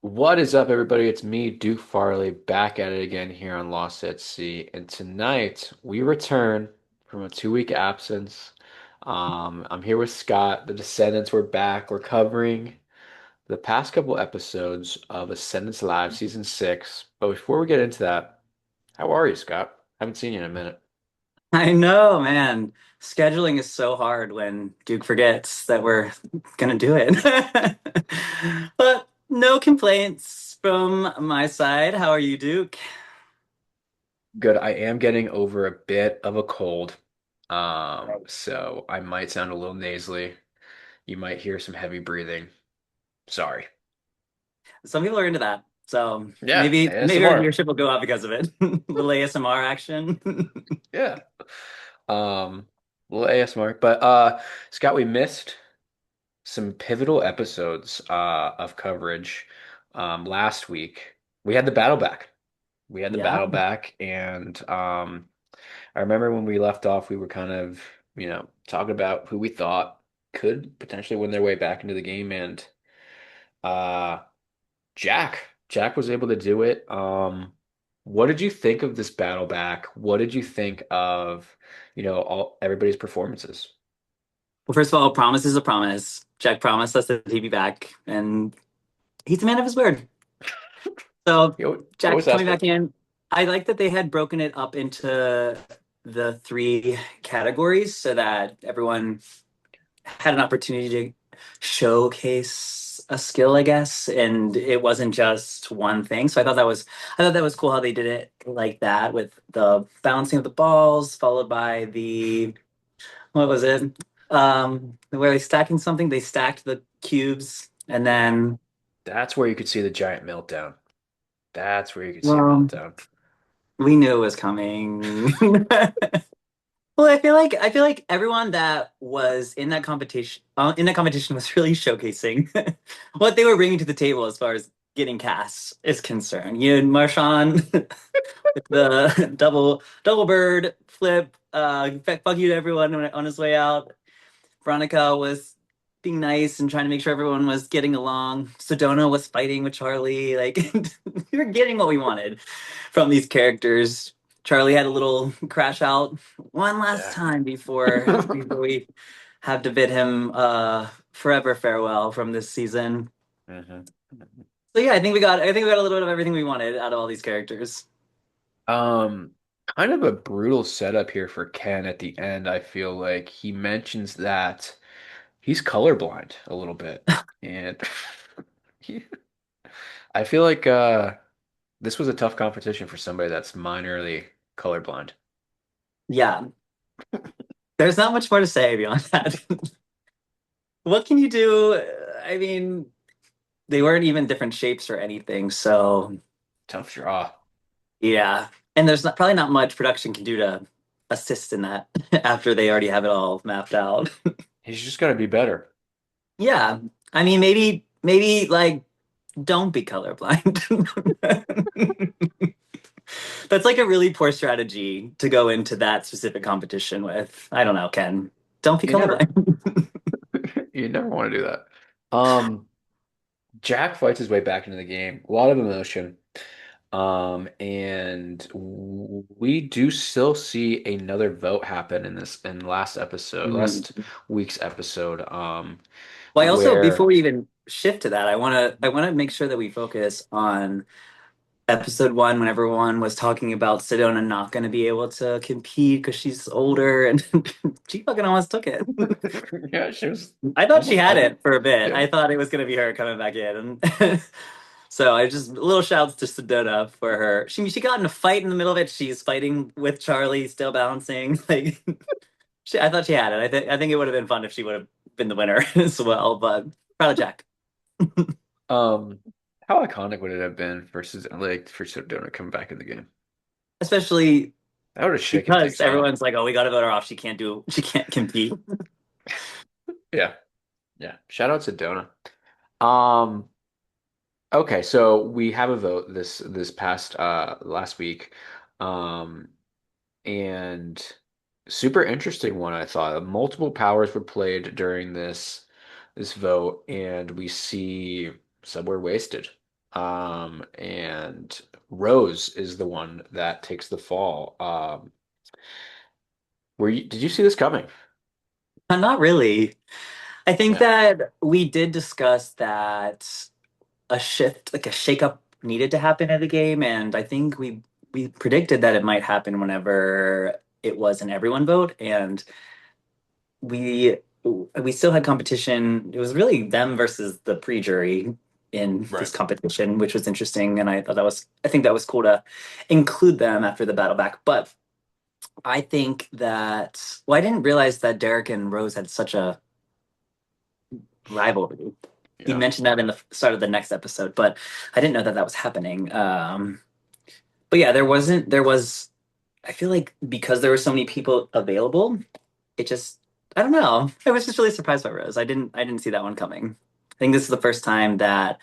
What is up, everybody? It's me, Duke Farley, back at it again here on Lost at Sea. And tonight we return from a 2 week absence. I'm here with Scott. The Descendants, we're back. We're covering the past couple episodes of Ascendance Live Season 6. But before we get into that, how are you, Scott? Haven't seen you in a minute. I know, man. Scheduling is so hard when Duke forgets that we're gonna do it. But no complaints from my side. How are you, Duke? Good. I am getting over a bit of a cold. So I might sound a little nasally. You might hear some heavy breathing. Sorry. Some people are into that. So Yeah, maybe our ASMR. viewership will go up because of it. Little ASMR action. Yeah. Um, little ASMR. But Scott, we missed some pivotal episodes of coverage last week. We had the battle back. We had the Yeah. battle back, and I remember when we left off, we were kind of, talking about who we thought could potentially win their way back into the game, and uh Jack was able to do it. What did you think of this battle back? What did you think of, all everybody's performances? Well, first of all, promise is a promise. Jack promised us that he'd be back, and he's a man of his word. So He always Jack's has coming been. back in. I like that they had broken it up into the three categories so that everyone had an opportunity to showcase a skill, I guess, and it wasn't just one thing. So I thought that was cool how they did it like that with the balancing of the balls, followed by the what was it? Where they stacking something, they stacked the cubes and then That's where you could see the giant meltdown. That's where you could see a well, meltdown. we knew it was coming. Well, I feel like everyone that was in that competition was really showcasing what they were bringing to the table as far as getting cast is concerned. You had Marshawn with the double bird flip, fuck you to everyone on his way out. Veronica was being nice and trying to make sure everyone was getting along. Sedona was fighting with Charlie. Like we were getting what we wanted from these characters. Charlie had a little crash out one last Yeah. time before we have to bid him forever farewell from this season. Mhm. So yeah, I think we got a little bit of everything we wanted out of all these characters. Um, Kind of a brutal setup here for Ken at the end. I feel like he mentions that he's colorblind a little bit. And he- I feel like this was a tough competition for somebody that's minorly colorblind. Yeah, there's not much more to say beyond that. What can you do? I mean, they weren't even different shapes or anything, so Tough draw. yeah. And there's probably not much production can do to assist in that after they already have it all mapped out. He's just got to be better. Yeah. I mean, maybe like don't be colorblind. That's like a really poor strategy to go into that specific competition with. I don't know, Ken. Don't be You never, colorblind. you never want to do that. Um, Jack fights his way back into the game. A lot of emotion. And we do still see another vote happen in last Mm. week's episode, Well, I also before where we even shift to that, I wanna make sure that we focus on episode one when everyone was talking about Sedona not going to be able to compete because she's older and she fucking almost took it. yeah, she was I thought she had almost it for a bit. yeah. I thought it was going to be her coming back in. And so I just little shouts to Sedona for her. She got in a fight in the middle of it. She's fighting with Charlie, still balancing. Like I thought she had it. I think it would have been fun if she would have been the winner as well. But proud of Jack, Um, how iconic would it have been versus like for Sedona coming back in the game? especially That would have shaken because things up. everyone's like, "Oh, we got to vote her off. She can't compete." Yeah, yeah. Shout out Sedona. Um, Okay, so we have a vote this past last week. Um and super interesting one I thought. Multiple powers were played during this vote and we see Somewhere Wasted. and Rose is the one that takes the fall. Did you see this coming? Not really. I think Yeah, that we did discuss that a shift, like a shakeup, needed to happen in the game, and I think we predicted that it might happen whenever it was an everyone vote, and we we still had competition. It was really them versus the pre-jury in this right. competition, which was interesting, and I think that was cool to include them after the battle back. But I think that well, I didn't realize that Derek and Rose had such a rivalry. He Yeah. mentioned that in the start of the next episode, but I didn't know that that was happening. But yeah, there wasn't. There was. I feel like because there were so many people available, it just. I don't know. I was just really surprised by Rose. I didn't see that one coming. I think this is the first time that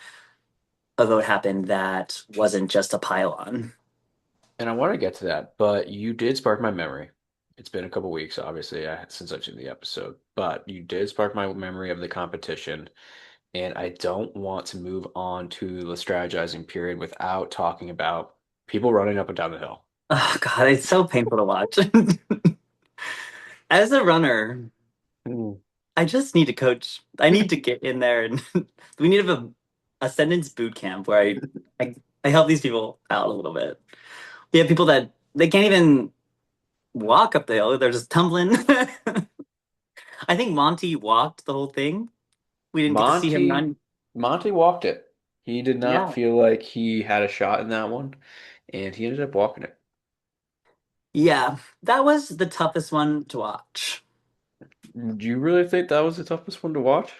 a vote happened that wasn't just a pile-on. And I want to get to that, but you did spark my memory. It's been a couple weeks, obviously, since I've seen the episode, but you did spark my memory of the competition, and I don't want to move on to the strategizing period without talking about people running up and down the hill. Oh God, it's so painful to watch. As a runner, Mm. I just need to coach. I need to get in there and we need a Ascendance boot camp where I help these people out a little bit. We have people that they can't even walk up the hill; they're just tumbling. I think Monty walked the whole thing. We didn't get to see him Monty, run. Monty walked it. He did not Yeah, feel like he had a shot in that one, and he ended up walking it. yeah, that was the toughest one to watch. Do you really think that was the toughest one to watch?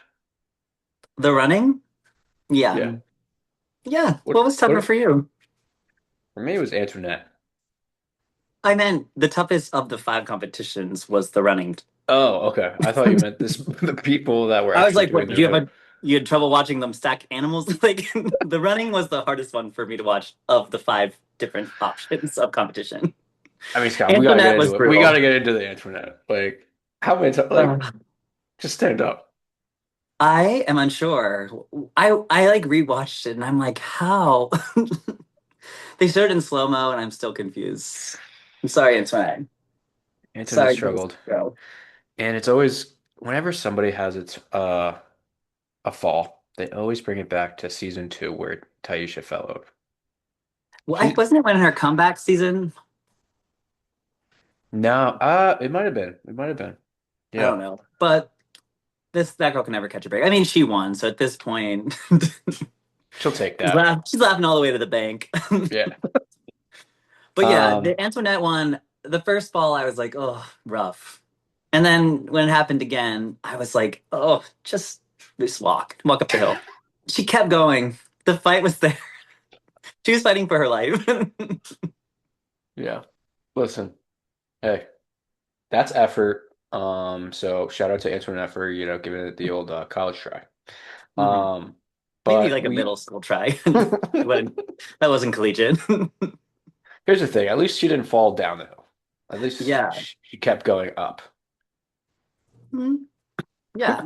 The running, yeah, Yeah. yeah. What What was tougher what for you? for me it was Antoinette. I meant the toughest of the five competitions was the running. Oh, okay. I thought you meant this the people that were I was actually like, what, doing did the you have vote. you had trouble watching them stack animals? Like the running was the hardest one for me to watch of the five different options of competition. I mean, Scott, we gotta get Antoinette was into it. We brutal. gotta get into the Antoinette. Like, how many times? Like, Uh, just stand up. I am unsure. I like rewatched it and I'm like, how? They showed it in slow-mo and I'm still confused. I'm sorry, Antoinette. Antoinette Sorry for this struggled, show. and it's always whenever somebody has a fall, they always bring it back to season two where Taisha fell over. Well, She wasn't it when her comeback season? no, it might have been. It might have been. I don't Yeah, know. But this that girl can never catch a break. I mean, she won, so at this point, she'll take that. she's laughing all the way to the bank. Yeah. But yeah, Um, the Antoinette one, the first fall, I was like, oh, rough. And then when it happened again, I was like, oh, just walk up the hill. She kept going. The fight was there. She was fighting for her life. yeah. Listen, hey. That's effort. So shout out to Antoinette for, giving it the old college try. Mhm. Um, Maybe but like a we middle school try. But that wasn't collegiate. here's the thing, at least she didn't fall down the hill. At least Yeah. she kept going up. Mhm. Yeah.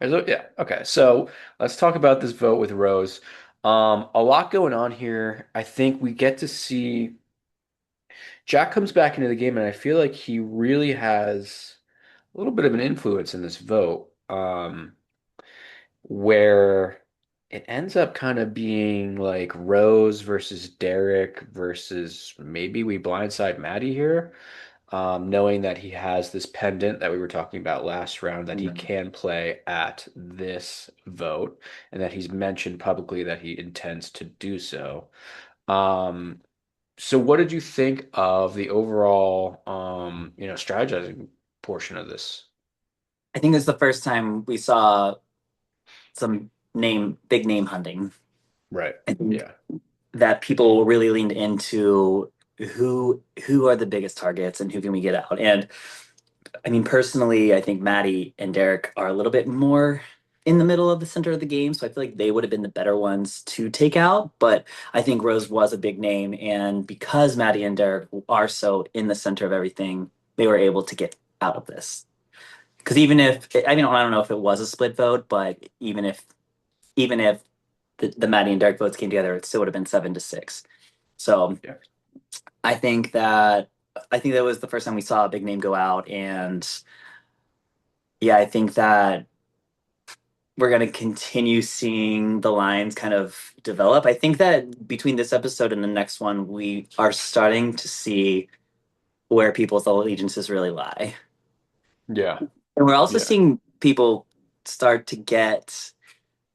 Yeah, okay. So let's talk about this vote with Rose. A lot going on here. I think we get to see Jack comes back into the game, and I feel like he really has a little bit of an influence in this vote. Where it ends up kind of being like Rose versus Derek versus maybe we blindside Maddie here, knowing that he has this pendant that we were talking about last round that he Mhm. can play at this vote, and that he's mentioned publicly that he intends to do so. Um, so what did you think of the overall, strategizing portion of this? I think it's the first time we saw some big name hunting. Right. I think Yeah. that people really leaned into who are the biggest targets and who can we get out. And I mean, personally, I think Maddie and Derek are a little bit more in the middle of the center of the game, so I feel like they would have been the better ones to take out. But I think Rose was a big name, and because Maddie and Derek are so in the center of everything, they were able to get out of this. Because even if I mean, I don't know if it was a split vote, but even if the Maddie and Derek votes came together, it still would have been 7-6. So Yeah. I think that I think that was the first time we saw a big name go out, and yeah, I think that we're going to continue seeing the lines kind of develop. I think that between this episode and the next one, we are starting to see where people's allegiances really lie. Yeah. And we're also Yeah. seeing people start to get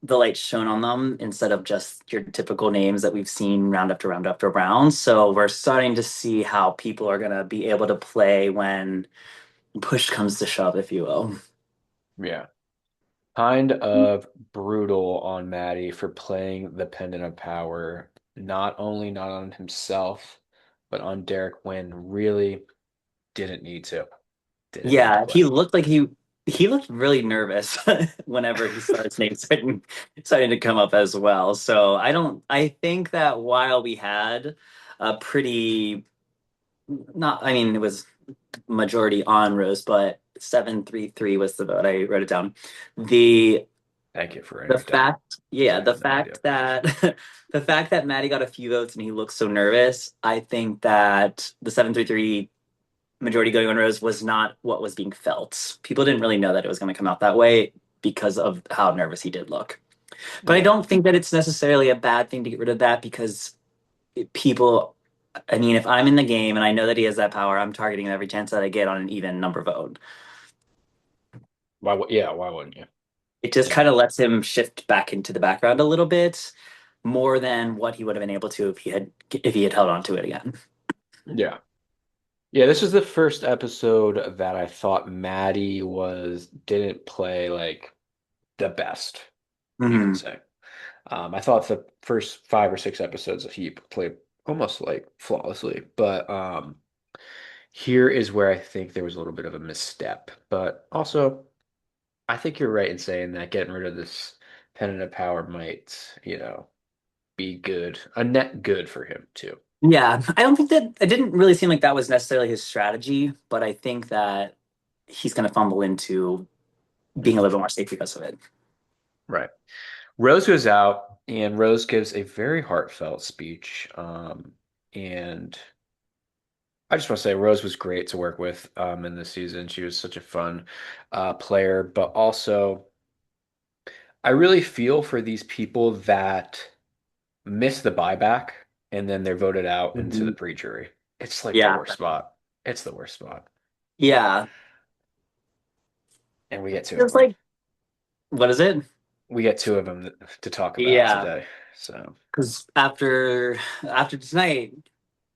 the light shown on them instead of just your typical names that we've seen round after round after round. So we're starting to see how people are going to be able to play when push comes to shove, if you will. Yeah. Kind of brutal on Maddie for playing the pendant of power, not only not on himself, but on Derek Wynn. Really didn't need to. Didn't need to Yeah, play. he looked really nervous whenever he starts names starting to come up as well. So I think that while we had a pretty not I mean it was majority on Rose, but 7-3-3 was the vote. I wrote it down. The Thank you for writing the it down fact, yeah, because I the had no idea. fact that the fact that Maddie got a few votes and he looked so nervous, I think that the 7-3-3 majority going on Rose was not what was being felt. People didn't really know that it was going to come out that way because of how nervous he did look. But I Yeah. don't think that it's necessarily a bad thing to get rid of that because people, I mean, if I'm in the game and I know that he has that power, I'm targeting him every chance that I get on an even number vote. Yeah, why wouldn't you? It just Yeah. kind of lets him shift back into the background a little bit more than what he would have been able to if he had held on to it again. Yeah. Yeah, this is the first episode that I thought Maddie was didn't play like the best, you could Hmm. say. I thought the first 5 or 6 episodes he played almost like flawlessly, but here is where I think there was a little bit of a misstep. But also, I think you're right in saying that getting rid of this pendant of power might, be good, a net good for him too. Yeah, I don't think that it didn't really seem like that was necessarily his strategy, but I think that he's going to fumble into being a Mhm. little bit more safe because of it. Right. Rose goes out, and Rose gives a very heartfelt speech. And I just want to say Rose was great to work with in this season. She was such a fun player, but also I really feel for these people that miss the buyback and then they're voted out into the Mhm. pre-jury. It's like the Yeah, worst spot. It's the worst spot. yeah. And we get two of It's them. like, what is it? We get two of them to talk about Yeah, today. So because after tonight,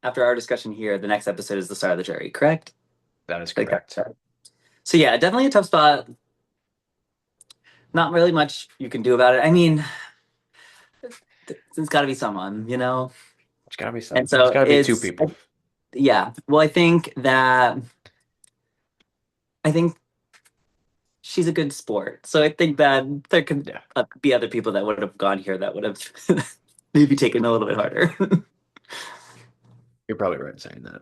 after our discussion here, the next episode is the start of the jury, correct? that is Like correct. that. So yeah, definitely a tough spot. Not really much you can do about it. I mean, it's got to be someone, you know. It's gotta be And some. It's so gotta be two it's people. yeah. Well, I think she's a good sport. So I think that there could Yeah, be other people that would have gone here that would have maybe taken a little bit harder. you're probably right in saying that.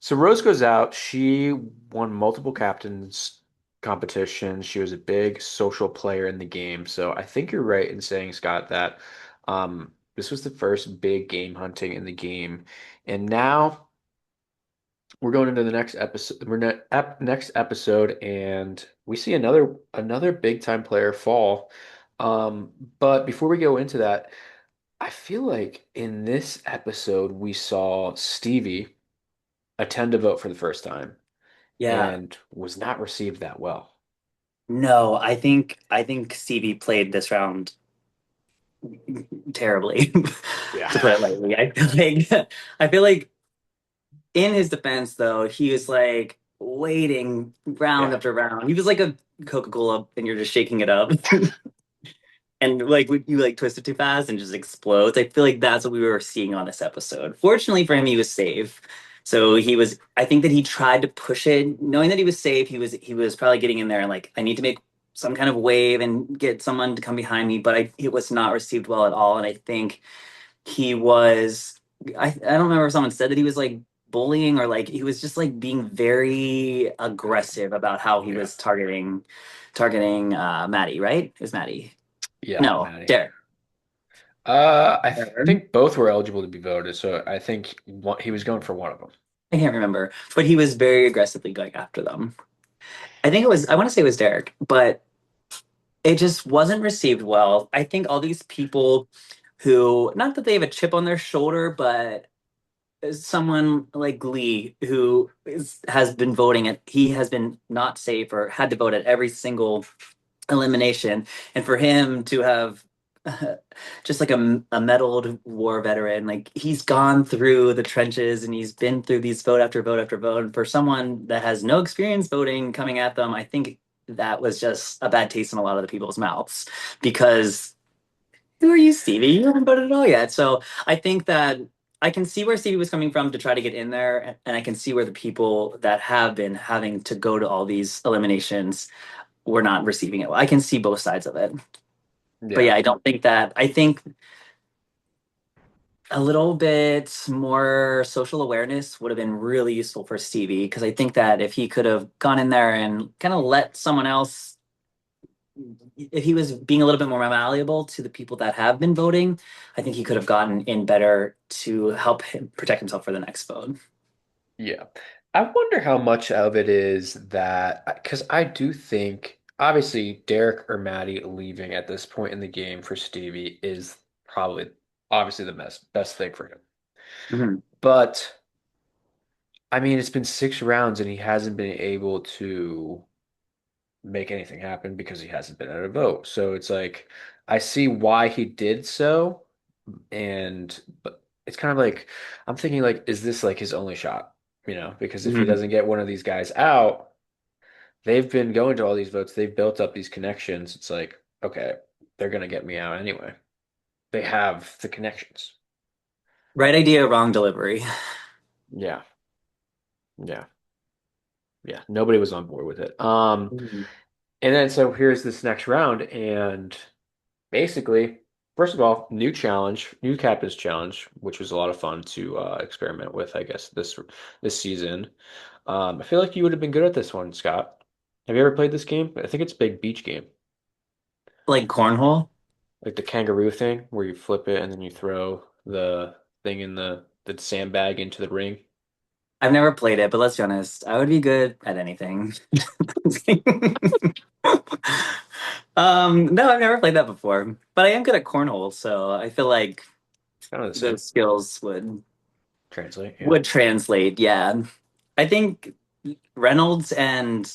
So Rose goes out. She won multiple captains competitions. She was a big social player in the game. So I think you're right in saying, Scott, that this was the first big game hunting in the game. And now we're going into the next episode. Next episode, and we see another big time player fall. But before we go into that, I feel like in this episode we saw Stevie attend a vote for the first time Yeah. and was not received that well. No, I think Stevie played this round terribly, Yeah. to put it lightly. I feel like in his defense though, he was like waiting round Yeah. after round. He was like a Coca-Cola and you're just shaking it up. And like when you like twist it too fast and just explodes. I feel like that's what we were seeing on this episode. Fortunately for him, he was safe. So he was. I think that he tried to push it, knowing that he was safe. He was probably getting in there and like I need to make some kind of wave and get someone to come behind me. But it was not received well at all. And I think he was. I don't remember if someone said that he was like bullying or like he was just like being very aggressive about how he Yeah. was targeting Maddie. Right? It was Maddie. Yeah, No, Maddie. Derek. I Whatever. think both were eligible to be voted, so I think he was going for one of them. I can't remember, but he was very aggressively going after them. I think it was, I want to say it was Derek, but it just wasn't received well. I think all these people who, not that they have a chip on their shoulder, but someone like Lee who has been voting it, he has been not safe or had to vote at every single elimination, and for him to have just like a medaled war veteran, like he's gone through the trenches and he's been through these vote after vote after vote, and for someone that has no experience voting coming at them, I think that was just a bad taste in a lot of the people's mouths because who are you, Stevie? You haven't voted at all yet. So I think that I can see where Stevie was coming from to try to get in there, and I can see where the people that have been having to go to all these eliminations were not receiving it well. I can see both sides of it. But Yeah. yeah, I don't think that, I think a little bit more social awareness would have been really useful for Stevie because I think that if he could have gone in there and kind of let someone else, if he was being a little bit more malleable to the people that have been voting, I think he could have gotten in better to help him protect himself for the next vote. Yeah. I wonder how much of it is that, because I do think, obviously, Derek or Maddie leaving at this point in the game for Stevie is probably, obviously, the best thing for him. Mhm. But, I mean, it's been 6 rounds and he hasn't been able to make anything happen because he hasn't been at a vote. So it's like, I see why he did so. And, but it's kind of like, I'm thinking, like, is this like his only shot? Because if he Mhm. doesn't get one of these guys out, they've been going to all these votes, they've built up these connections. It's like, okay, they're gonna get me out anyway. They have the connections. Right idea, wrong delivery. Yeah, yeah, yeah. Nobody was on board with it. Mhm. And then so here's this next round, and basically, first of all, new challenge, new captain's challenge, which was a lot of fun to experiment with, I guess, this season. I feel like you would have been good at this one, Scott. Have you ever played this game? I think it's a big beach game. Like cornhole? Like the kangaroo thing where you flip it and then you throw the thing in the sandbag into the ring. I've never played it, but let's be honest, I would be good at anything. No, I've never played that before, but I am good at cornhole, so I feel like It's kind of the same. those skills would Translate, yeah. would translate. Yeah, I think Reynolds and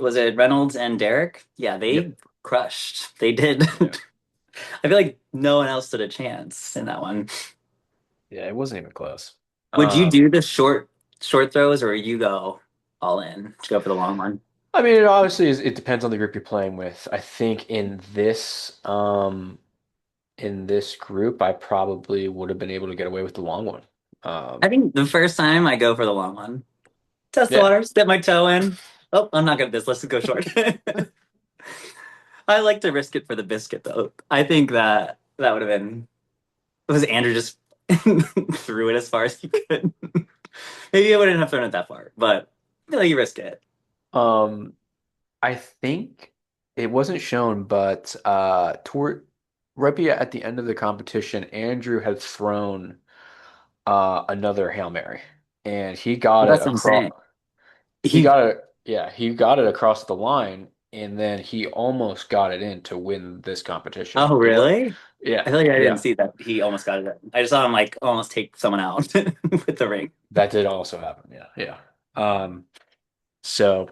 was it Reynolds and Derek? Yeah, they Yep. crushed. They did. Yeah. I feel like no one else stood a chance in that one. Yeah, it wasn't even close. Would you Um, do the short throws, or you go all in to go for the long one? I mean, it obviously it depends on the group you're playing with. I think in this group, I probably would have been able to get away with the long one. I Um, think the first time I go for the long one. Test the yeah. water, dip my toe in. Oh, I'm not good at this. Let's just go short. I like to risk it for the biscuit, though. I think that that would have been. Was Andrew just threw it as far as he could? Maybe I wouldn't have thrown it that far, but I feel like you risk it. Um, I think it wasn't shown, but toward at the end of the competition, Andrew had thrown another Hail Mary, and he got Well, it that's what I'm saying. across. He He. got it, yeah, he got it across the line, and then he almost got it in to win this competition. Oh, It was, really? I yeah, feel like I didn't yeah, see that he almost got it. I just saw him like almost take someone out with the ring. that did also happen. Yeah, yeah. So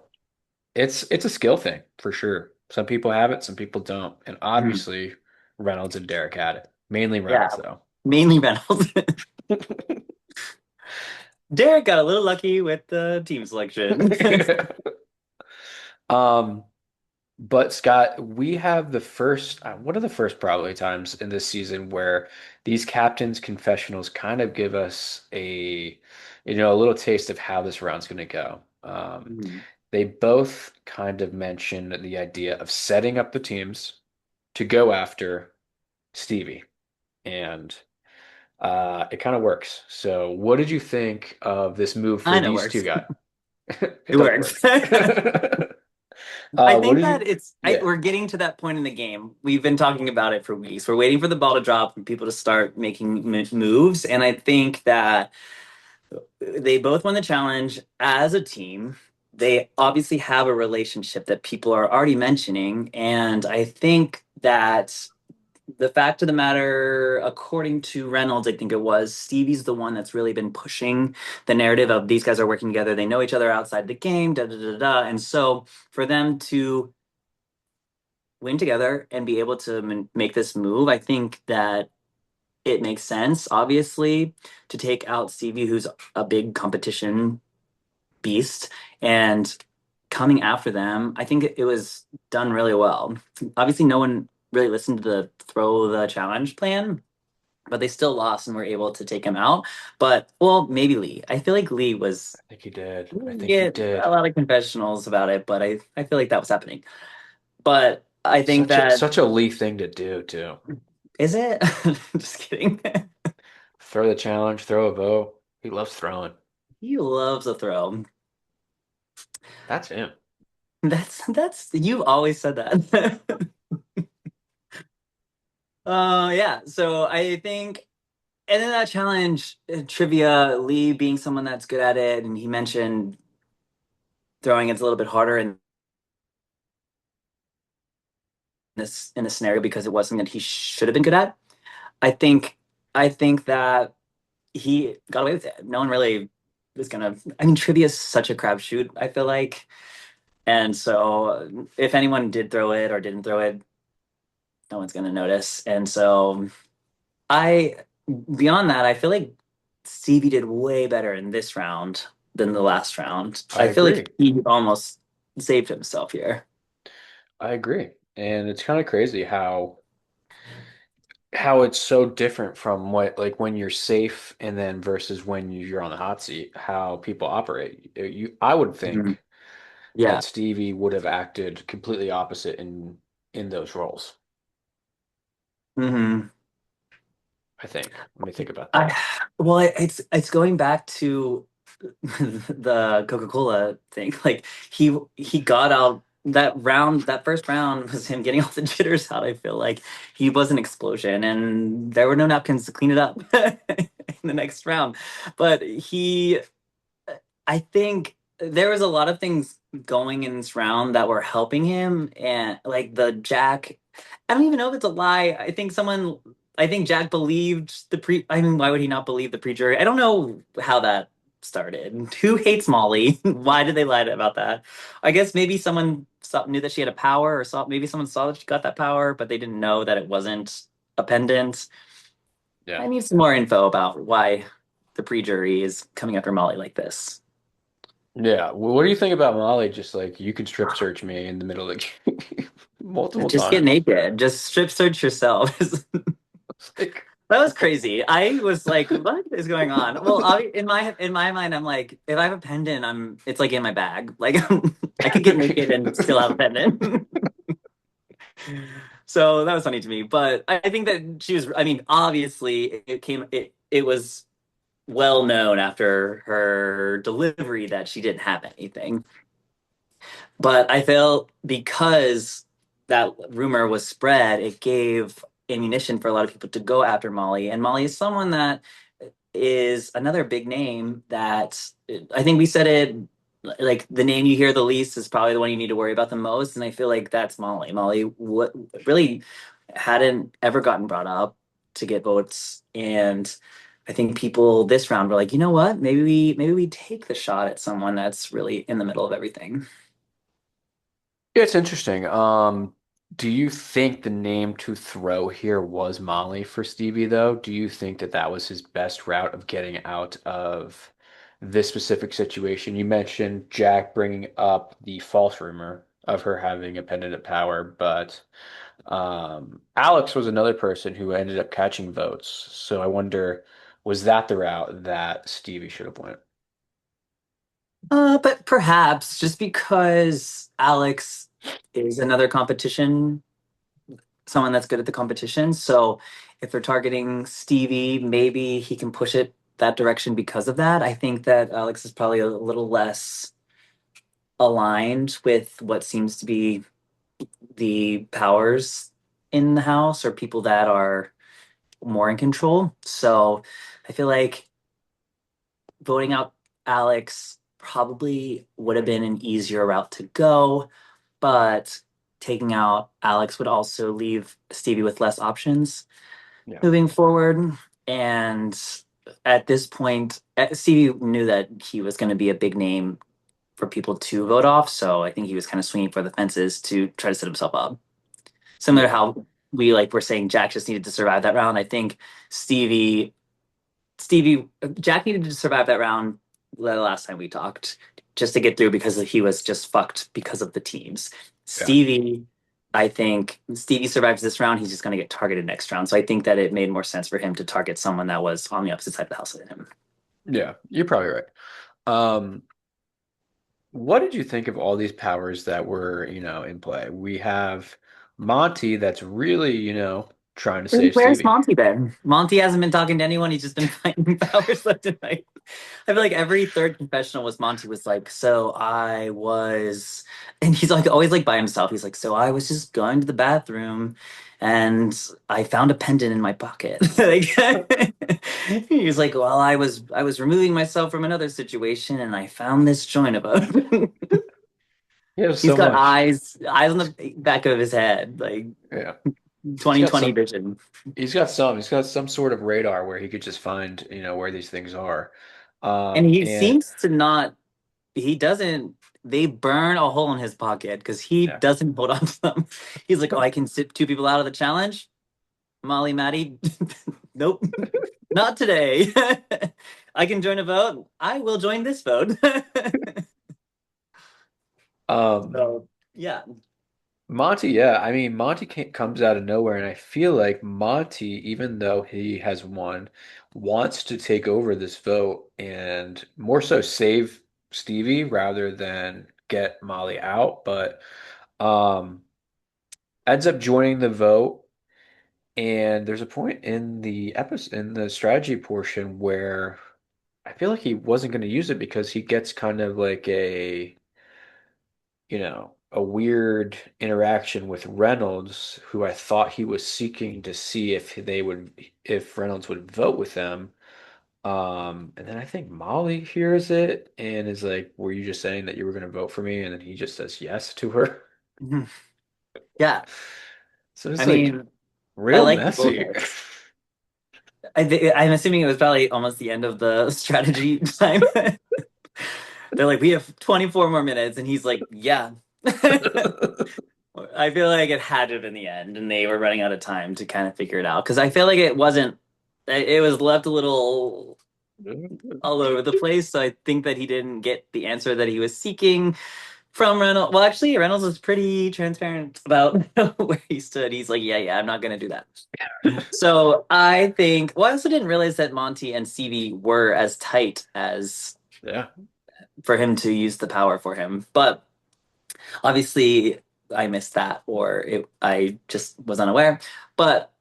it's a skill thing for sure. Some people have it, some people don't, and Mhm. obviously Reynolds and Derek had it. Mainly Yeah, Reynolds, though. mainly Reynolds. Derek got a little lucky with the team selection. Um, but Scott, we have the first, one of the first probably times in this season where these captains' confessionals kind of give us a little taste of how this round's going to go. Mhm. They both kind of mention the idea of setting up the teams to go after Stevie, and it kind of works. So, what did you think of this move for I know it these two works. guys? It It does works. work. I What think did that you? it's Yeah, we're getting to that point in the game. We've been talking about it for weeks. We're waiting for the ball to drop and people to start making moves. And I think that they both won the challenge as a team. They obviously have a relationship that people are already mentioning. And I think that the fact of the matter, according to Reynolds, I think it was, Stevie's the one that's really been pushing the narrative of these guys are working together. They know each other outside the game, da da da da. And so for them to win together and be able to make this move, I think that it makes sense, obviously, to take out Stevie, who's a big competition beast, and coming after them. I think it was done really well. Obviously, no one really listened to the throw the challenge plan, but they still lost and were able to take him out. But well, maybe Lee. I feel like Lee I was think he did. I think he get a did. lot of confessionals about it, but I feel like that was happening. But I think Such a that such a Lee thing to do too. is it? Just kidding. Throw the challenge, throw a vote. He loves throwing. He loves a throw. That's him. That's you've always said that. Yeah. So I think, and then that challenge trivia, Lee being someone that's good at it, and he mentioned throwing it's a little bit harder in this scenario because it was something that he should have been good at. I think I think that he got away with it. No one really was gonna. I mean, trivia is such a crapshoot. I feel like, and so if anyone did throw it or didn't throw it, no one's gonna notice. And so I, beyond that, I feel like Stevie did way better in this round than the last round. I I feel like agree. he almost saved himself here. I agree. And it's kind of crazy how it's so different from what like when you're safe and then versus when you're on the hot seat, how people operate. I would Mhm. think Yeah. that Stevie would have acted completely opposite in those roles. hmm I think. Let me think about I that. well, it's going back to the Coca-Cola thing. Like he got out that round, that first round was him getting all the jitters out. I feel like he was an explosion, and there were no napkins to clean it up in the next round. But I think there was a lot of things going in this round that were helping him, and like the Jack. I don't even know if it's a lie. I think Jack believed the pre. I mean, why would he not believe the pre-jury? I don't know how that started. Who hates Molly? Why did they lie about that? I guess maybe knew that she had a power, or saw maybe someone saw that she got that power, but they didn't know that it wasn't a pendant. Yeah. I need some more info about why the pre-jury is coming after Molly like this. Yeah. Well, what do you think about Molly? Just like you can strip search me in the middle of the game multiple Just get times. naked. Just strip search yourself. It's like, That was crazy. I was like, "What is going on?" Well, in my mind, I'm like, if I have a pendant, it's like in my bag. Like I could get naked and still have a pendant. So that was funny to me. But I think that she was. I mean, obviously, it was well known after her delivery that she didn't have anything. But I felt because that rumor was spread, it gave ammunition for a lot of people to go after Molly. And Molly is someone that is another big name that I think we said it like the name you hear the least is probably the one you need to worry about the most. And I feel like that's Molly. Molly what really hadn't ever gotten brought up to get votes. And I think people this round were like, you know what? Maybe we take the shot at someone that's really in the middle of everything. yeah, it's interesting. Do you think the name to throw here was Molly for Stevie, though? Do you think that that was his best route of getting out of this specific situation? You mentioned Jack bringing up the false rumor of her having a pendant of power, but Alex was another person who ended up catching votes. So I wonder, was that the route that Stevie should have went? But perhaps just because Alex is another competition, someone that's good at the competition. So if they're targeting Stevie, maybe he can push it that direction because of that. I think that Alex is probably aligned with what seems to be the powers in the house or people that are more in control. So I feel like voting out Alex probably would have been an easier route to go, but taking out Alex would also leave Stevie with less options Yeah. moving forward. And at this point, Stevie knew that he was going to be a big name for people to vote off. So I think he was kind of swinging for the fences to try to set himself up. Similar to Yeah. how we like were saying Jack just needed to survive that round. I think Stevie Stevie Jack needed to survive that round the last time we talked just to get through because he was just fucked because of the teams. Yeah. Stevie, I think Stevie survives this round, he's just going to get targeted next round. So I think that it made more sense for him to target someone that was on the opposite side of the house than him. Yeah. You're probably right. Um, what did you think of all these powers that were, in play? We have Monty that's really, trying to save Where's Stevie. Monty been? Monty hasn't been talking to anyone. He's just been fighting powers left and right. I feel like every third confessional was Monty was like, so I was, and he's like always like by himself. He's like, so I was just going to the bathroom, and I found a pendant in my pocket. Like, he was like, well, I was removing myself from another situation, and I found this joint about. He has He's so got much. eyes on the back of his head, like Yeah. He's got 2020 some vision. he's got some sort of radar where he could just find, where these things are. And he And seems to not, he doesn't, they burn a hole in his pocket because he yeah. doesn't hold on to them. He's like, oh, I can sit two people out of the challenge. Molly, Maddie, nope, not today. I can join a vote. I will join this vote. Um So, yeah. Monty, yeah. I mean, Monty comes out of nowhere, and I feel like Monty, even though he has won, wants to take over this vote and more so save Stevie rather than get Molly out. But um, ends up joining the vote, and there's a point in the episode in the strategy portion where I feel like he wasn't going to use it because he gets kind of like a weird interaction with Reynolds, who I thought he was seeking to see if Reynolds would vote with them. And then I think Molly hears it and is like, "Were you just saying that you were going to vote for me?" And then he just says yes to her. Mhm. Yeah. So it's I like mean, I real like the messy. bullshit. I'm assuming it was probably almost the end of the strategy time. They're like, we have 24 more minutes, and he's like, yeah. I feel like it had to have been the end, and they were running out of time to kind of figure it out. Because I feel like it wasn't, it was left a little all over the place. So I think that he didn't get the answer that he was seeking from Reynolds. Well, actually, Reynolds was pretty transparent about where he stood. He's like, yeah, yeah, I'm not going to do that. So I think, well, I also didn't realize that Monty and Stevie were as tight as Yeah, for him to use the power for him. But obviously, I missed that, or I just was unaware. But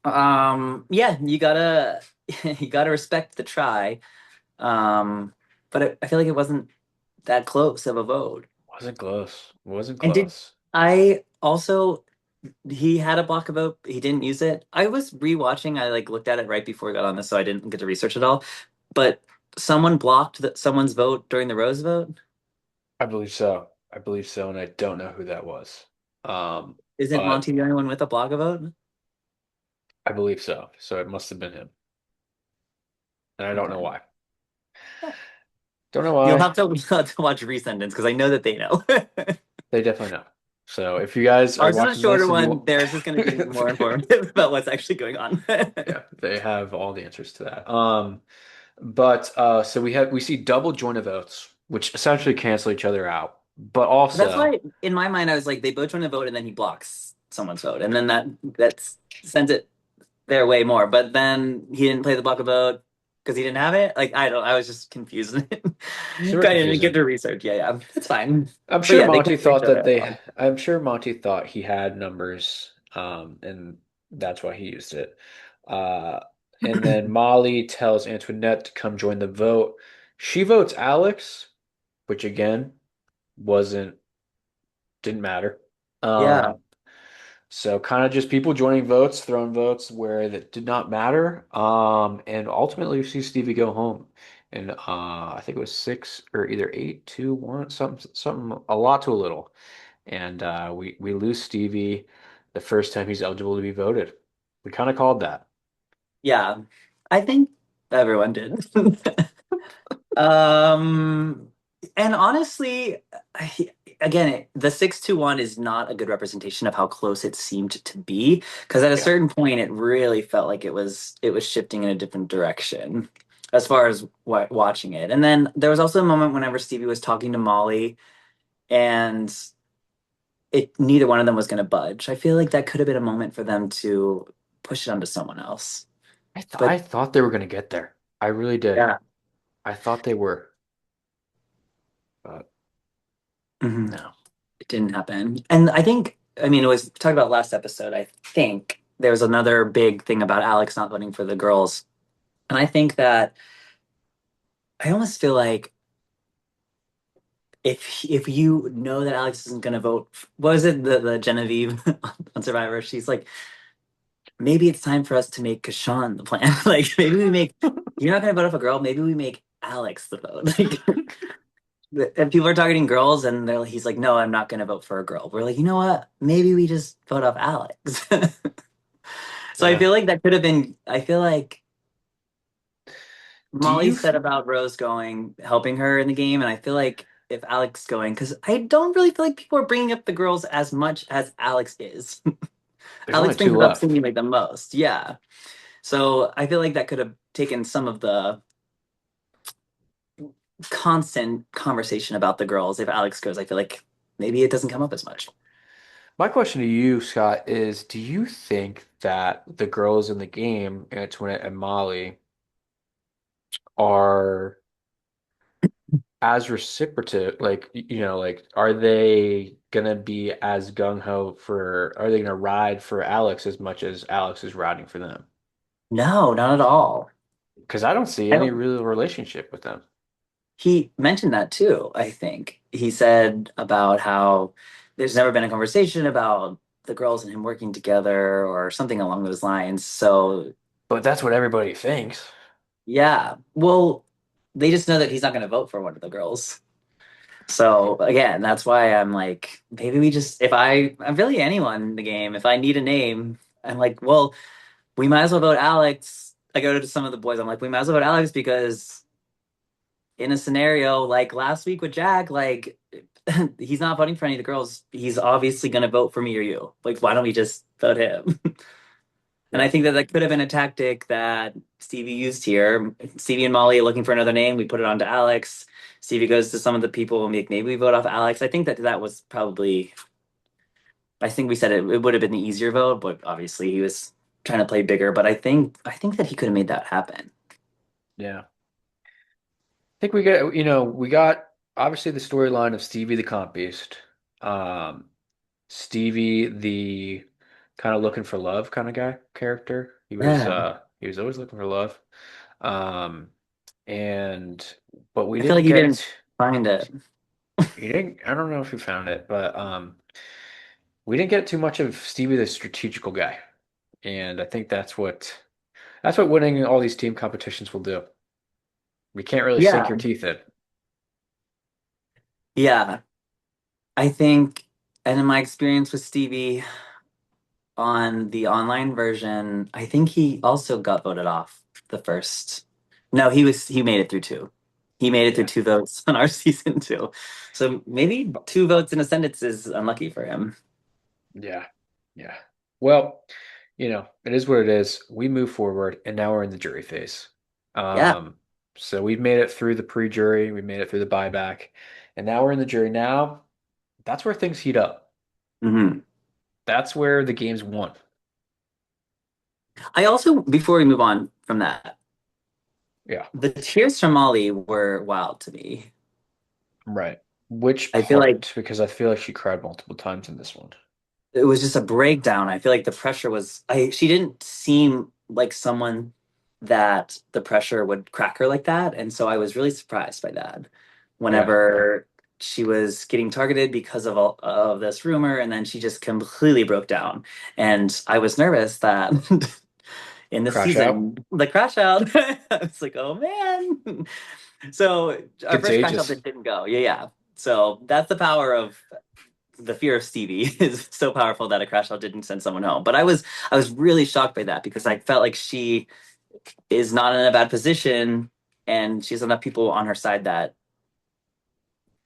yeah, you gotta you gotta respect the try. But I feel like it wasn't that close of a vote. wasn't close. Wasn't And did close. I also he had a block vote, he didn't use it. I was rewatching, I like looked at it right before we got on this, so I didn't get to research it all. But someone blocked someone's vote during the Rose vote. I believe so. I believe so, and I don't know who that was. Isn't But Monty the only one with a block vote? I believe so. So it must have been him, and I don't know Okay. why. Don't know You'll why. have to, you'll have to watch Rescendants because I know that they know. They definitely know. So if you guys are Ours is a watching shorter this and you one. want, Theirs is going to be more informative about what's actually going on. yeah, they have all the answers to that. But so we see double joint of votes, which essentially cancel each other out. But That's also, why, in my mind, I was like, they both want to vote, and then he blocks someone's vote, and then that sends it their way more. But then he didn't play the block of vote because he didn't have it. Like I don't. I was just confused. Kind of super didn't get confusing. to research. Yeah, yeah, it's fine. I'm But sure yeah, they Monty cancel each thought other that out they, well. I'm sure Monty thought he had numbers, and that's why he used it. Uh, and then Molly tells Antoinette to come join the vote. She votes Alex, which again, wasn't didn't matter. Yeah. Um, so kind of just people joining votes, throwing votes where that did not matter. And ultimately we see Stevie go home. And I think it was six or either 8-2-1, something a lot to a little. And we lose Stevie the first time he's eligible to be voted. We kind of called that. Yeah. I think everyone did. Um, and honestly, the 6-1 is not a good representation of how close it seemed to be. Because at a Yeah. certain point, it really felt like it was shifting in a different direction as far as watching it. And then there was also a moment whenever Stevie was talking to Molly, and it neither one of them was going to budge. I feel like that could have been a moment for them to push it onto someone else. I But thought they were gonna get there. I really did. yeah. I thought they were, but Mhm. no. It didn't happen. And I think, I mean, it was talked about last episode. I think there was another big thing about Alex not voting for the girls. And I think that I almost feel like if you know that Alex isn't going to vote, what was it, the Genevieve on Survivor? She's like, maybe it's time for us to make Kashan the plan. Like, maybe we make, you're not going to vote off a girl. Maybe we make Alex the vote. Like, and people are targeting girls, and he's like, no, I'm not going to vote for a girl. We're like, you know what? Maybe we just vote off Alex. So I Yeah. feel like that could have been. I feel like Do Molly you said about Rose going, helping her in the game, and I feel like if Alex going, because I don't really feel like people are bringing up the girls as much as Alex is. there's only Alex brings two it up left. seemingly the most, yeah. So I feel like that could have taken some of the constant conversation about the girls. If Alex goes, I feel like maybe it doesn't come up as much. My question to you, Scott, is do you think that the girls in the game, Antoinette and Molly, are as reciprocative, like, like, are they gonna be as gung-ho are they gonna ride for Alex as much as Alex is riding for them? No, not at all. Because I don't see I any don't. real relationship with them. He mentioned that too, I think. He said about how there's never been a conversation about the girls and him working together or something along those lines. So, But that's what everybody thinks. yeah. Well, they just know that he's not going to vote for one of the girls. So, again, that's why I'm like, maybe we just, if I'm really anyone in the game, if I need a name, I'm like, well, we might as well vote Alex. I go to some of the boys, I'm like, we might as well vote Alex because in a scenario like last week with Jack, like he's not voting for any of the girls. He's obviously going to vote for me or you. Like, why don't we just vote him? And I Yeah. think that that could have been a tactic that Stevie used here. Stevie and Molly are looking for another name. We put it on to Alex. Stevie goes to some of the people and maybe we vote off Alex. I think that that was probably, I think we said it would have been the easier vote, but obviously he was trying to play bigger. But I think that he could have made that happen. Yeah. Think we got obviously the storyline of Stevie the comp beast. Um, Stevie the kind of looking for love kind of guy character. Yeah. He was always looking for love. Um, and but we I feel like didn't he didn't get find it. he didn't I don't know if we found it, but we didn't get too much of Stevie the strategical guy. And I think that's what winning all these team competitions will do. You can't really sink Yeah. your teeth in. Yeah. I think, and in my experience with Stevie on the online version, I think he also got voted off the first. No, he made it through two. He made it through Yeah. two votes on our season two. So maybe two votes in Ascendance is unlucky for him. Yeah. Yeah. Well, it is what it is. We move forward and now we're in the jury phase. Yeah. Um, so we've made it through the pre-jury, we made it through the buyback, and now we're in the jury. Now, that's where things heat up. Hmm. That's where the game's won. I also, before we move on from that, Yeah. the tears from Molly were wild to me. Right. Which I feel like part? Because I feel like she cried multiple times in this one. it was just a breakdown. I feel like the pressure was she didn't seem like someone that the pressure would crack her like that. And so I was really surprised by that. Yeah. Whenever she was getting targeted because of all of this rumor, and then she just completely broke down. And I was nervous that in this Crash out. season, the crash out, I was like, oh man. So our first crash out Contagious. that didn't go. Yeah, yeah. So that's the power of the fear of Stevie is so powerful that a crash out didn't send someone home. But I was really shocked by that because I felt like she is not in a bad position and she has enough people on her side that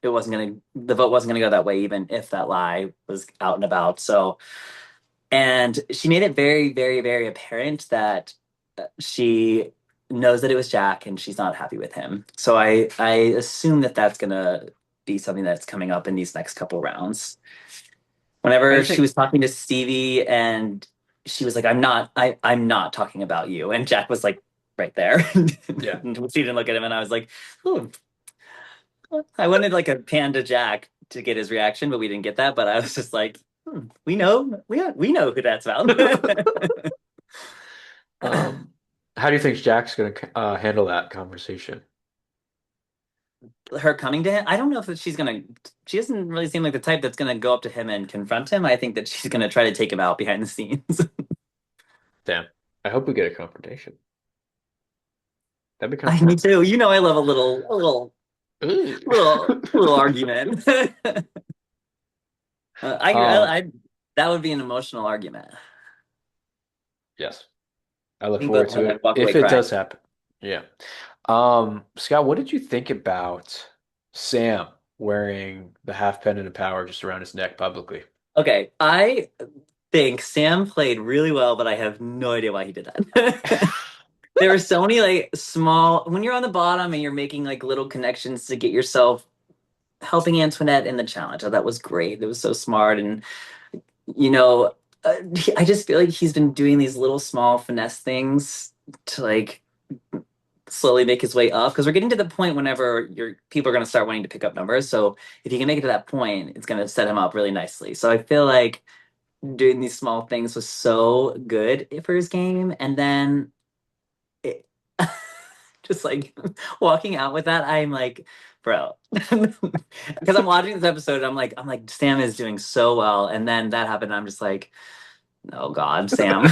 the vote wasn't gonna go that way even if that lie was out and about. So and she made it very, very, very apparent that she knows that it was Jack and she's not happy with him. So I assume that that's gonna be something that's coming up in these next couple rounds. How do Whenever you she think? was talking to Stevie and she was like, I'm not talking about you. And Jack was like right there. Yeah. And she didn't look at him and I was like, oh, I wanted like a panda Jack to get his reaction, but we didn't get that. But I was just like, we know who that's about. Um, how do you think Jack's gonna handle that conversation? Her coming to him, I don't know if she's gonna. She doesn't really seem like the type that's gonna go up to him and confront him. I think that she's gonna try to take him out behind the scenes. Damn. I hope we get a confrontation. That'd be kind of Me fun. too. You know, I love Ooh. little argument. Um, that would be an emotional argument. I yes. I look think both forward of to them would it walk away if it crying. does happen. Yeah. Scott, what did you think about Sam wearing the half pendant of power just around his neck publicly? Okay, I think Sam played really well, but I have no idea why he did that. There were so many like small when you're on the bottom and you're making like little connections to get yourself helping Antoinette in the challenge. Oh, that was great. It was so smart, and you know, I just feel like he's been doing these little small finesse things to like slowly make his way up because we're getting to the point whenever your people are going to start wanting to pick up numbers. So if he can make it to that point, it's going to set him up really nicely. So I feel like doing these small things was so good for his game, and then it, just like walking out with that, I'm like, bro, because I'm watching this episode, I'm like, Sam is doing so well, and then that happened. I'm just like, oh God, Sam,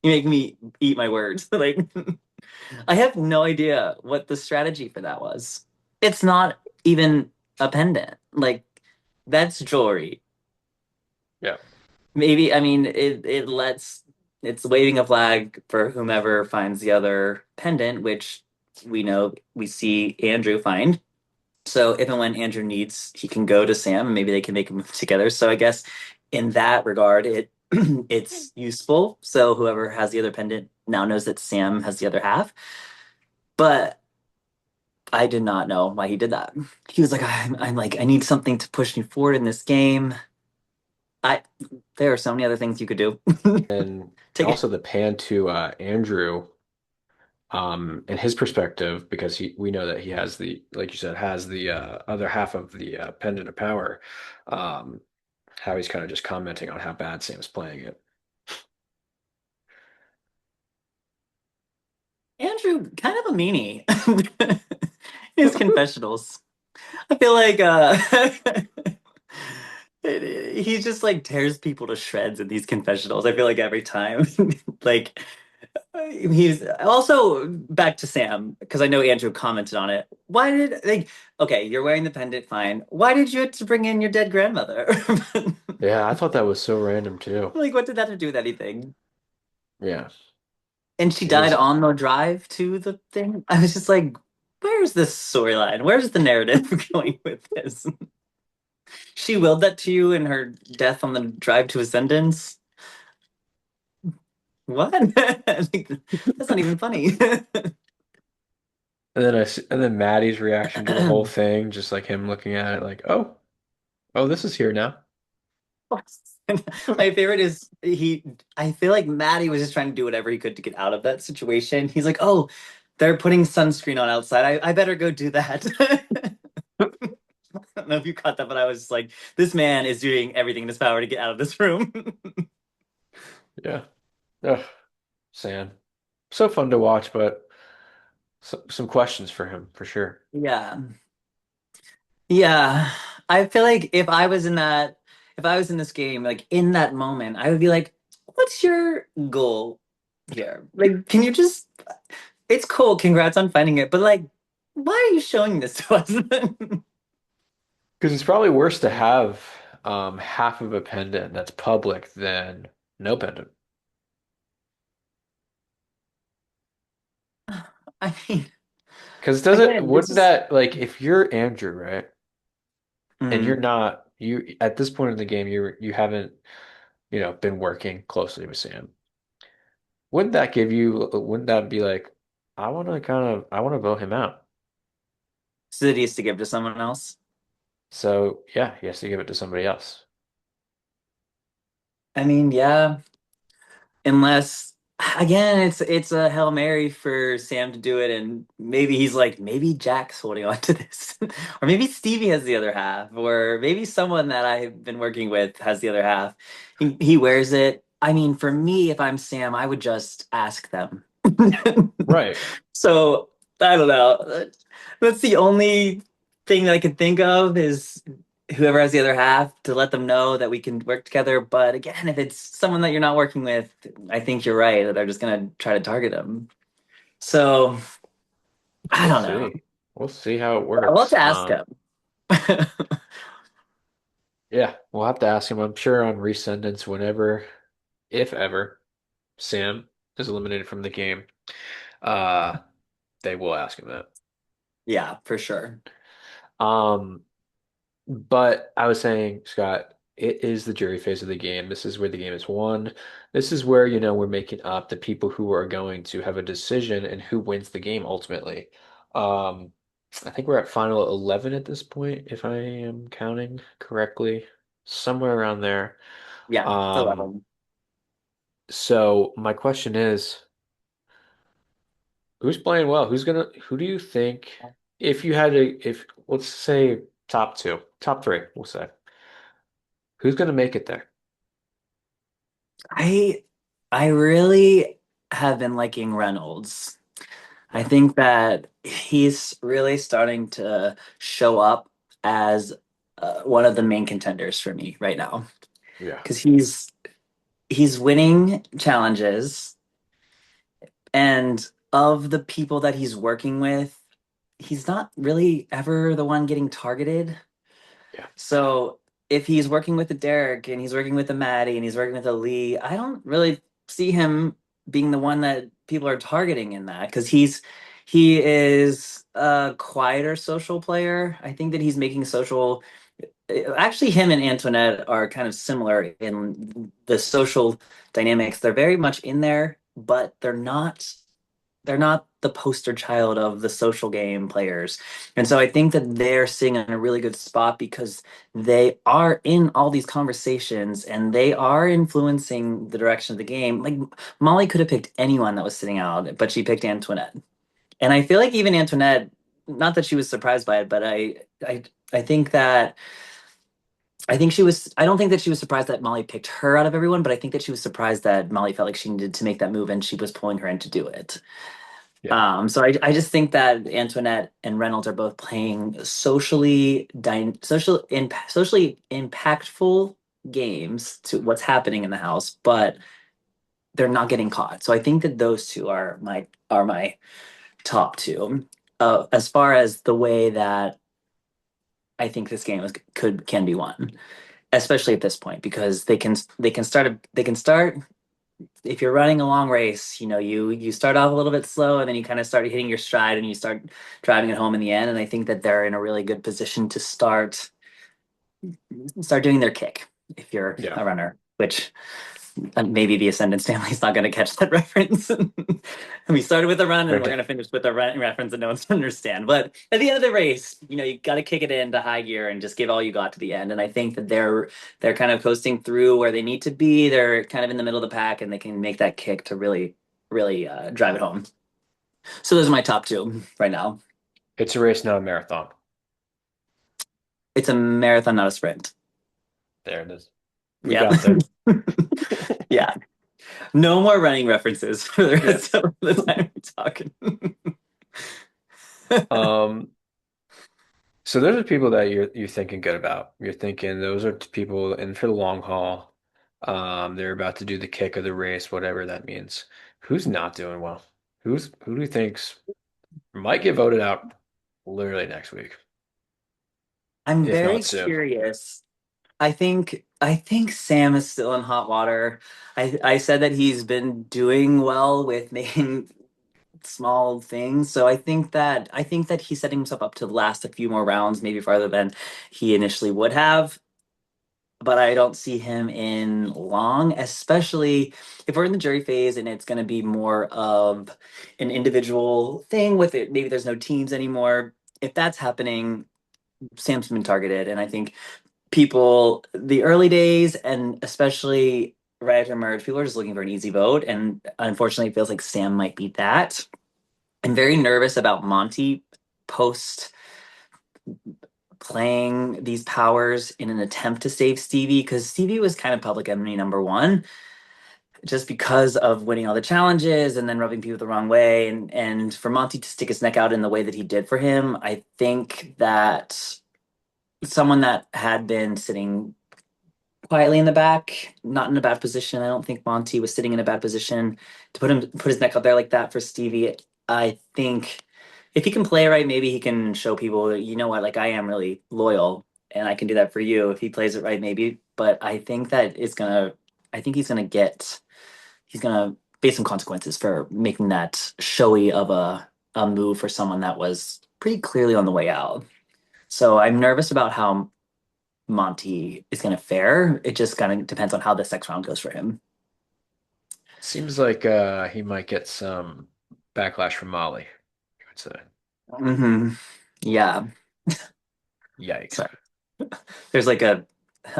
you make me eat my words. Like, I have no idea what the strategy for that was. It's not even a pendant. Like, that's jewelry. Yeah. Maybe, I mean, it's waving a flag for whomever finds the other pendant, which we see Andrew find. So if and when Andrew needs, he can go to Sam and maybe they can make a move together. So I guess in that regard, it's useful. So whoever has the other pendant now knows that Sam has the other half. But I did not know why he did that. He was like, I'm like, I need something to push me forward in this game. I There are so many other things you could do. And Take it. also the pan to Andrew, and his perspective, because we know that he has the, like you said, has the other half of the pendant of power. Um, how he's kind of just commenting on how bad Sam's playing it. Andrew, kind of a meanie. His confessionals. I feel like he just like tears people to shreds in these confessionals. I feel like every time. Like he's also back to Sam because I know Andrew commented on it. Why did like okay, you're wearing the pendant, fine. Why did you have to bring in your dead grandmother? Yeah, I thought that was so random too. Like what did that have to do with anything? Yeah, And she died seems on the drive to the thing. I was just like, where's this storyline? Where's the narrative going with this? She willed that to you in her death on the drive to Ascendance. What? Like, that's not even funny. And then and then Maddie's reaction to the whole thing, just like him looking at it like, oh, this is here now. My favorite is I feel like Maddie was just trying to do whatever he could to get out of that situation. He's like, oh, they're putting sunscreen on outside. I better go do that. I don't know if you caught that, but I was just like, this man is doing everything in his power to get out of this room. Yeah. Ugh, Sam. So fun to watch, but some questions for him for sure. Yeah. Yeah. I feel like if I was in this game, like in that moment, I would be like, what's your goal here? Like, can you just, it's cool, congrats on finding it, but like, why are you showing this to us? Because it's probably worse to have half of a pendant that's public than no pendant. I mean, Because it doesn't, again, this wouldn't is, that, like, if you're Andrew, right? And you're mm, not, you, at this point in the game, you haven't, been working closely with Sam. Wouldn't that be like, I want to vote him out. cities to give to someone else. So yeah, he has to give it to somebody else. I mean, yeah, unless again, it's a Hail Mary for Sam to do it, and maybe he's like, maybe Jack's holding on to this, or maybe Stevie has the other half, or maybe someone that I've been working with has the other half. He wears it. I mean, for me, if I'm Sam, I would just ask them. Right. So I don't know. That's the only thing that I could think of is whoever has the other half to let them know that we can work together. But again, if it's someone that you're not working with, I think you're right that they're just gonna try to target them. So I We'll don't know. see. We'll see how it I'll have works. to ask him. Yeah, we'll have to ask him. I'm sure on Rescendants, whenever, if ever, Sam is eliminated from the game, uh, they will ask him that. Yeah, for sure. Um, but I was saying, Scott, it is the jury phase of the game. This is where the game is won. This is where, we're making up the people who are going to have a decision and who wins the game ultimately. Um, I think we're at final 11 at this point, if I am counting correctly, somewhere around there. Yeah, it's Um, 11. so my question is, who's playing well? Who do you think, if you had to, if, let's say top two, top three, we'll say, who's gonna make it there? I I really have been liking Reynolds. I Yeah. think that he's really starting to show up as one of the main contenders for me right now Yeah. because he's winning challenges, and of the people that he's working with, he's not really ever the one getting targeted. Yeah. So if he's working with the Derek and he's working with the Maddie and he's working with the Lee, I don't really see him being the one that people are targeting in that because he is a quieter social player. I think that he's making social. Actually, him and Antoinette are kind of similar in the social dynamics. They're very much in there, but they're not the poster child of the social game players. And so I think that they're sitting in a really good spot because they are in all these conversations and they are influencing the direction of the game. Like Molly could have picked anyone that was sitting out, but she picked Antoinette. And I feel like even Antoinette, not that she was surprised by it, but I I think that I think she was I don't think that she was surprised that Molly picked her out of everyone, but I think that she was surprised that Molly felt like she needed to make that move and she was pulling her in to do it. Yeah. So I just think that Antoinette and Reynolds are both playing socially impactful games to what's happening in the house, but they're not getting caught. So I think that those two are my top two. As far as the way that I think this game can be won, especially at this point, because they can start if you're running a long race, you start off a little bit slow and then you kind of start hitting your stride and you start driving it home in the end. And I think that they're in a really good position to start doing their kick if you're Yeah. a runner, which maybe the Ascendance family is not going to catch that reference. We started with a run and They're we're de- going to finish with a reference that no one's going to understand. But at the end of the race, you got to kick it into high gear and just give all you got to the end. And I think that they're kind of coasting through where they need to be. They're kind of in the middle of the pack and they can make that kick to really, really drive it home. So those are my top two right now. it's a race, not a marathon. It's a marathon, not a sprint. There it is. We Yeah. got there. Yeah. No more running references for the Yeah. rest of the time we're talking. Um, So those are people that you're thinking good about. You're thinking those are people in for the long haul. They're about to do the kick of the race, whatever that means. Who's not doing well? Who do you think's might get voted out literally next week, I'm if not very soon? curious. I think Sam is still in hot water. I said that he's been doing well with making small things, so I think that he's setting himself up to last a few more rounds, maybe farther than he initially would have. But I don't see him in long, especially if we're in the jury phase and it's going to be more of an individual thing with it. Maybe there's no teams anymore. If that's happening, Sam's been targeted, and I think people the early days and especially right after merge, people are just looking for an easy vote, and unfortunately, it feels like Sam might be that. I'm very nervous about Monty post playing these powers in an attempt to save Stevie because Stevie was kind of public enemy number one just because of winning all the challenges and then rubbing people the wrong way, and for Monty to stick his neck out in the way that he did for him, I think that someone that had been sitting quietly in the back, not in a bad position. I don't think Monty was sitting in a bad position to put his neck out there like that for Stevie. I think if he can play right, maybe he can show people, you know what, like I am really loyal and I can do that for you if he plays it right, maybe. But I think that it's gonna I think he's gonna face some consequences for making that showy of a move for someone that was pretty clearly on the way out. So I'm nervous about how Monty is going to fare. It just kind of depends on how this next round goes for him. Seems like he might get some backlash from Molly, I would say. Yeah. Yikes. Sorry. There's like a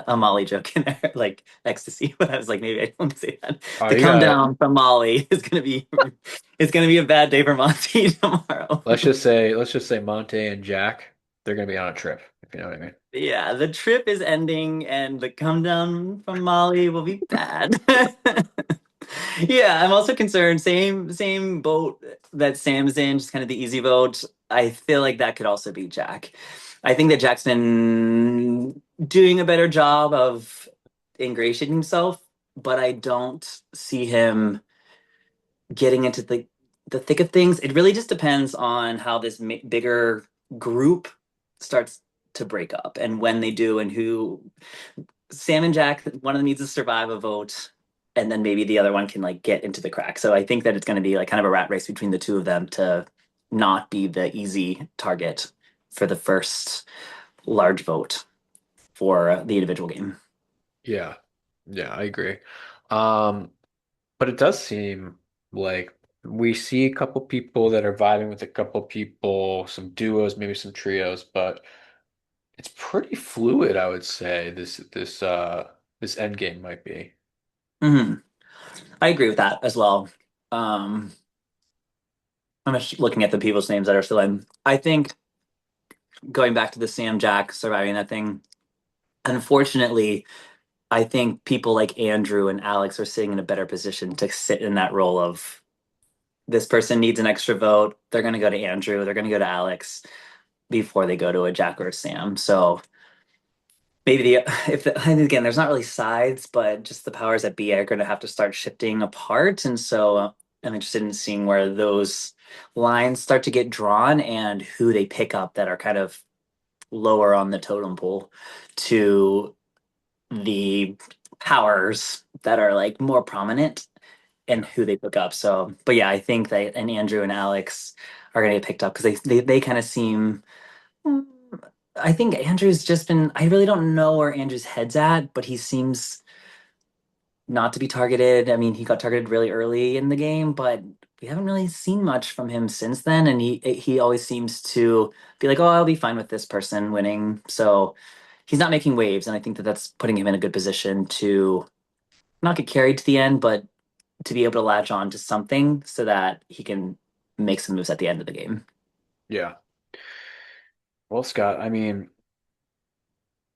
Molly joke in there, like ecstasy. But I was like, maybe I don't say that. Oh, The you come got it. down from Molly is gonna be it's gonna be a bad day for Monty tomorrow. Let's just say Monte and Jack, they're gonna be on a trip, if you know what I mean. Yeah, the trip is ending and the come down from Molly will be bad. Yeah, I'm also concerned. Same boat that Sam's in, just kind of the easy vote. I feel like that could also be Jack. I think that Jack's been doing a better job of ingratiating himself, but I don't see him getting into the thick of things. It really just depends on how this bigger group starts to break up and when they do and who Sam and Jack, one of them needs to survive a vote, and then maybe the other one can like get into the crack. So I think that it's going to be like kind of a rat race between the two of them to not be the easy target for the first large vote for the individual game. Yeah. Yeah, I agree. Um, but it does seem like we see a couple people that are vibing with a couple people, some duos, maybe some trios, but it's pretty fluid, I would say, this end game might be. Hmm. I agree with that as well. Um, I'm just looking at the people's names that are still in. I think going back to the Sam Jack surviving that thing, unfortunately, I think people like Andrew and Alex are sitting in a better position to sit in that role of this person needs an extra vote. They're going to go to Andrew. They're going to go to Alex before they go to a Jack or a Sam. So maybe and again, there's not really sides, but just the powers that be are going to have to start shifting apart. And so I'm interested in seeing where those lines start to get drawn and who they pick up that are kind of lower on the totem pole to the powers that are like more prominent and Yeah. who they pick up. So, but yeah, I think that and Andrew and Alex are going to get picked up because they kind of seem. mm, I think Andrew's just been. I really don't know where Andrew's head's at, but he seems not to be targeted. I mean, he got targeted really early in the game, but we haven't really seen much from him since then. And he always seems to be like, "Oh, I'll be fine with this person winning." So he's not making waves, and I think that that's putting him in a good position to not get carried to the end, but to be able to latch on to something so that he can make some moves at the end of the game. Yeah. Well, Scott, I mean,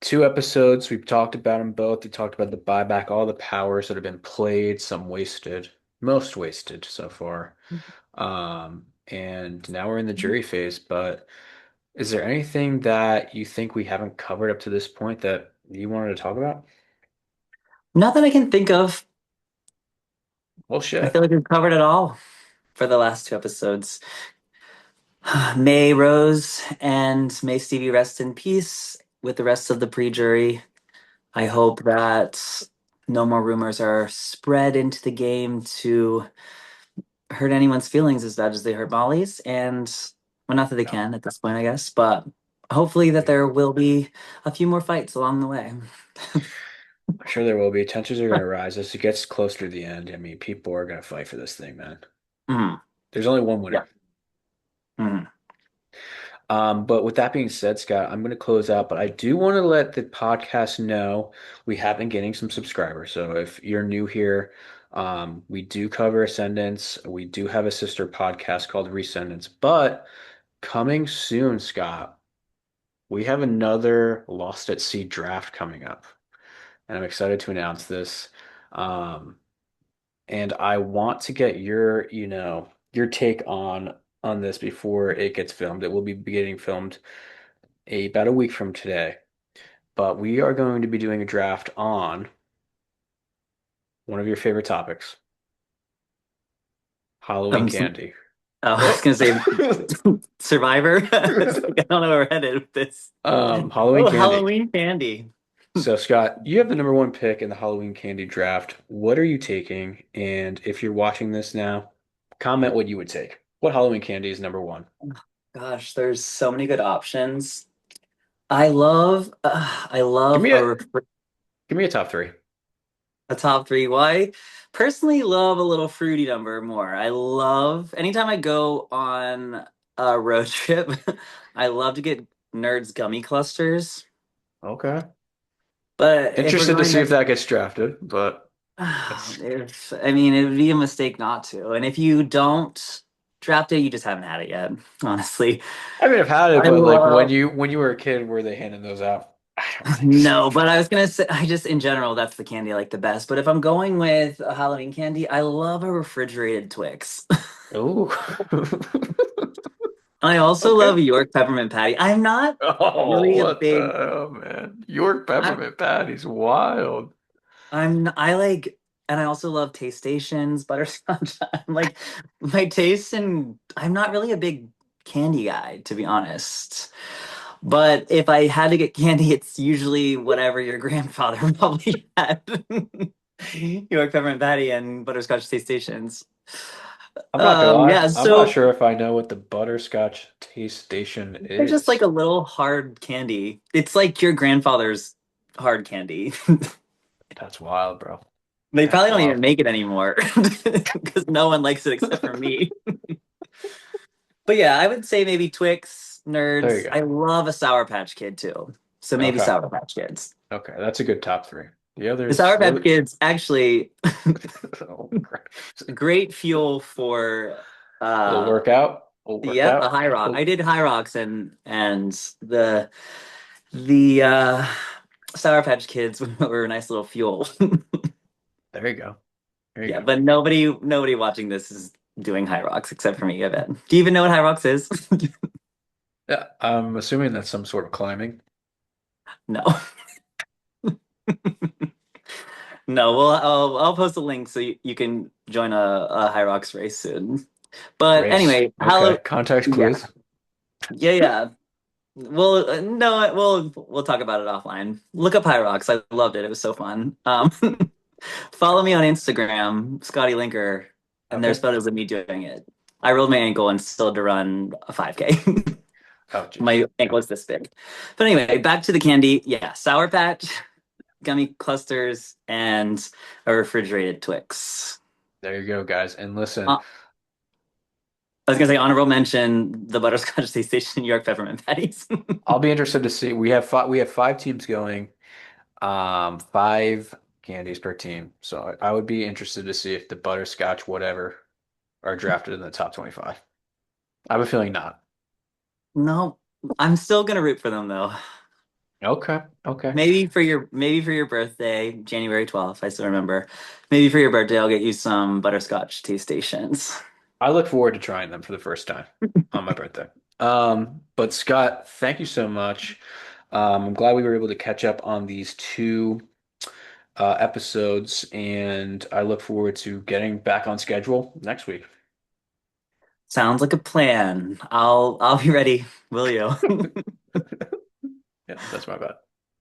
two episodes, we've talked about them both. We talked about the buyback, all the powers that have been played, some wasted, most wasted so far. And now we're in the jury phase, but Is there anything that you think we haven't covered up to this point that you wanted to talk about? Not that I can think of. Well, I feel shit. like we've covered it all for the last two episodes. May Rose and may Stevie rest in peace with the rest of the pre-jury. I hope that no more rumors are spread into the game to hurt anyone's feelings as bad as they hurt Molly's. And well, not that they No, can at this point, I guess, but hopefully that there will be a few more fights along the way. I'm sure there will be. Tensions are going to rise as it gets closer to the end. I mean, people are going to fight for this thing, man. Mhm. There's only one Yeah. winner. Mhm. But with that being said, Scott, I'm going to close out, but I do want to let the podcast know we have been getting some subscribers. So if you're new here, we do cover Ascendance. We do have a sister podcast called Rescendance, but coming soon, Scott, we have another Lost at Sea draft coming up, and I'm excited to announce this. Um, and I want to get your take on this before it gets filmed. It will be getting filmed about a week from today, but we are going to be doing a draft on one of your favorite topics, Halloween Um, candy. I was Oh. gonna say Survivor. It's like, I don't know where we're headed with this. Halloween Oh, candy. Halloween candy. So, Scott, you have the number one pick in the Halloween candy draft. What are you taking? And if you're watching this now, comment what you would take. What Halloween candy is number one? Gosh, there's so many good options. I Give love me a top three. a top three. Why? Personally, love a little fruity number more. I love anytime I go on a road trip. I love to get Nerds gummy clusters. Okay. But if we're Interested to going see if to, that gets drafted, but that's if I mean, it would be a mistake not to. And if you don't draft it, you just haven't had it yet. Honestly, I mean I've had it, I but like when love. you were a kid, were they handing those out? I don't think so. No, but I was gonna say, I just in general, that's the candy I like the best. But if I'm going with a Halloween candy, I love a refrigerated Twix. Ooh. I also Okay. love a York peppermint patty. I'm not Oh, really a what the big. hell, man? York I'm. peppermint patty's wild. I like, and I also love taste stations, butterscotch. I'm like, my taste, and I'm not really a big candy guy, to be honest. But if I had to get candy, it's usually whatever your grandfather probably had. York peppermint patty and butterscotch taste stations. I'm not gonna lie. Yeah, I'm not so sure if I know what the butterscotch taste station they're just like is. a little hard candy. It's like your grandfather's hard candy. That's wild, bro. They That's probably don't even wild. make it anymore because no one likes it except for me. But yeah, I would say maybe Twix, There you Nerds. go. I love a Sour Patch Kid too. So maybe Okay. Sour Patch Kids. Okay. That's a good top three. The The others, Sour Patch Kids actually oh, crap. great fuel for Little uh workout. Little yep, a workout. high rock. I Oh, did high rocks and the Sour Patch Kids were a nice little fuel. there you go. There you Yeah, go. but nobody watching this is doing high rocks except for me, I bet. Do you even know what high rocks is? Yeah, I'm assuming that's some sort of climbing. No. No, well, I'll post a link so you can join a high rocks race soon. But Race. anyway, Okay. Halloween. Context Yeah, clues. yeah. Well, no, we'll talk about it offline. Look up high rocks. I loved it. It was so fun. Follow me on Instagram, Scotty Linker, and there's Okay. photos of me doing it. I rolled my ankle and still had to run a 5K. Oh, jeez. My Okay. ankle is this big. But anyway, back to the candy. Yeah, Sour Patch, gummy clusters, and a refrigerated Twix. There you go, guys. And listen, Uh, I was gonna say honorable mention the butterscotch taste station New York peppermint patties. I'll be interested to see. We have five teams going, five candies per team. So I would be interested to see if the butterscotch whatever are drafted in the top 25. I have a feeling not. No, I'm still gonna root for them though. Okay. Okay. Maybe for your birthday, January 12th, I still remember. Maybe for your birthday, I'll get you some butterscotch taste stations. I look forward to trying them for the first time on my birthday. But Scott, thank you so much. I'm glad we were able to catch up on these two episodes, and I look forward to getting back on schedule next week. Sounds like a plan. I'll be ready, will you? Yeah, that's my bad.